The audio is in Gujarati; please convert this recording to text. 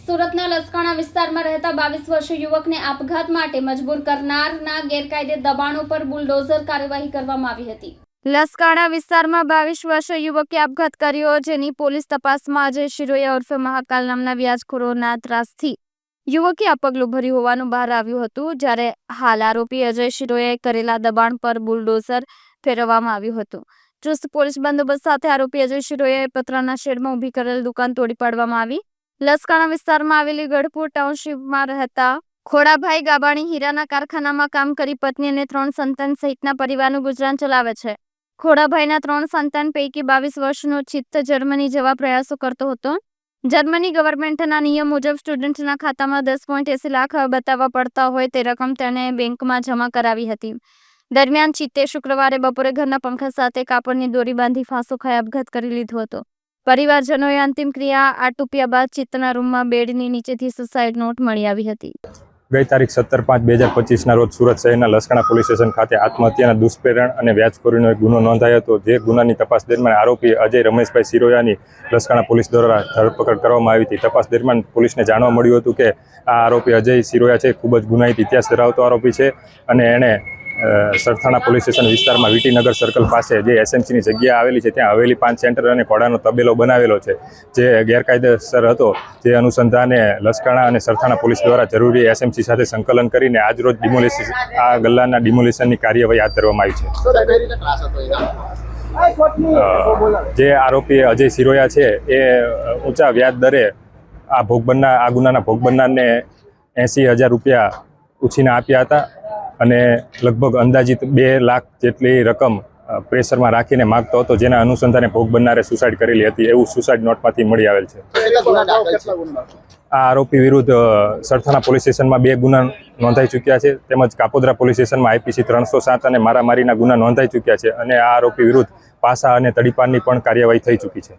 સુરતના લસકાણા વિસ્તારમાં રહેતા 22 વર્ષીય યુવકને આપઘાત માટે મજબૂર કરનારના ગેરકાયદે દબાણો પર બુલડોઝર કાર્યવાહી કરવામાં આવી હતી। લસકાણા વિસ્તારમાં 22 વર્ષીય યુવકે આપઘાત કર્યો, જેની પોલીસ તપાસમાં અજય શિરોયા ઉર્ફે મહાકાલ નામના વ્યાજખોરોના ત્રાસથી યુવકે આ પગલું ભર્યું હોવાનું બહાર આવ્યું હતું। જ્યારે હાલ આરોપી અજય શિરોયાએ કરેલા દબાણ પર બુલડોઝર ફેરવવામાં આવ્યું હતું। ચુસ્ત પોલીસ બંદોબસ્ત સાથે આરોપી અજય શિરોયાએ પતરાના શેડમાં ઊભી કરેલ દુકાન તોડી પાડવામાં આવી। લસકાણા વિસ્તારમાં આવેલી ગઢપુર ટાઉનશીપમાં રહેતા ખોડાભાઈ ગાબાણી હીરાના કારખાનામાં કામ કરી પત્ની અને 3 સંતાન સહિતના પરિવારનું ગુજરાન ચલાવે છે। ખોડાભાઈના 3 સંતાન પૈકી 22 વર્ષનો ચિત્ત જર્મની જવા પ્રયાસો કરતો હતો। જર્મની ગવર્મેન્ટના નિયમ મુજબ સ્ટુડન્ટના ખાતામાં 10.80 લાખ બતાવવા પડતા હોય તે રકમ તેણે બેંકમાં જમા કરાવી હતી। દરમિયાન ચિત્તે શુક્રવારે બપોરે ઘરના પંખા સાથે કાપડની દોરી બાંધી ફાંસો ખાઈ આપઘાત કરી લીધો હતો। પરિવારજનોએ અંતિમ ક્રિયા આટોપ્યા બાદ ચિત્તના રૂમમાં બેડની નીચેથી સુસાઇડ નોટ મળી આવી હતી। ગઈ તારીખ 17/5/2025ના રોજ સુરત શહેરના લસકાણા પોલીસ સ્ટેશન ખાતે આત્મહત્યાના દુષ્પ્રેરણ અને વ્યાજખોરીનો એક ગુનો નોંધાયો હતો। જે ગુનાની તપાસ દરમિયાન આરોપી અજય રમેશભાઈ શિરોયાની લસકાણા પોલીસ દ્વારા ધરપકડ કરવામાં આવી હતી। તપાસ દરમિયાન પોલીસને જાણવા મળ્યું હતું કે આ આરોપી અજય શિરોયા છે ખૂબ જ ગુનાહિત ઇતિહાસ ધરાવતો આરોપી છે અને એણે સરથાણા પોલીસ સ્ટેશન વિસ્તારમાં વીટીનગર સર્કલ પાસે જે એસએમસીની જગ્યા આવેલી છે ત્યાં હવેલી 5 સેન્ટર અને ઘોડાનો તબેલો બનાવેલો છે, જે ગેરકાયદેસર હતો। જે અનુસંધાને લસકાણા અને સરથાણા પોલીસ દ્વારા જરૂરી એસએમસી સાથે સંકલન કરીને આજરોજ આ ગલ્લાના ડિમોલિશનની કાર્યવાહી હાથ ધરવામાં આવી છે। જે આરોપી અજય શિરોયા છે એ ઊંચા વ્યાજ દરે આ ગુનાના ભોગ બનનારને 80,000 રૂપિયા ઉછીના આપ્યા હતા અને લગભગ અંદાજિત 2 લાખ જેટલી રકમ પ્રેશરમાં રાખીને માગતો હતો, જેના અનુસંધાને ભોગ બનનારે સુસાઇડ કરેલી હતી એવું સુસાઇડ નોટમાંથી મળી આવેલ છે। આ આરોપી વિરુદ્ધ સરથાણા પોલીસ સ્ટેશનમાં 2 ગુના નોંધાઈ ચૂક્યા છે, તેમજ કાપોદ્રા પોલીસ સ્ટેશનમાં આઈપીસી 307 અને મારામારીના ગુના નોંધાઈ ચૂક્યા છે અને આ આરોપી વિરુદ્ધ પાસા અને તડીપારની પણ કાર્યવાહી થઈ ચૂકી છે।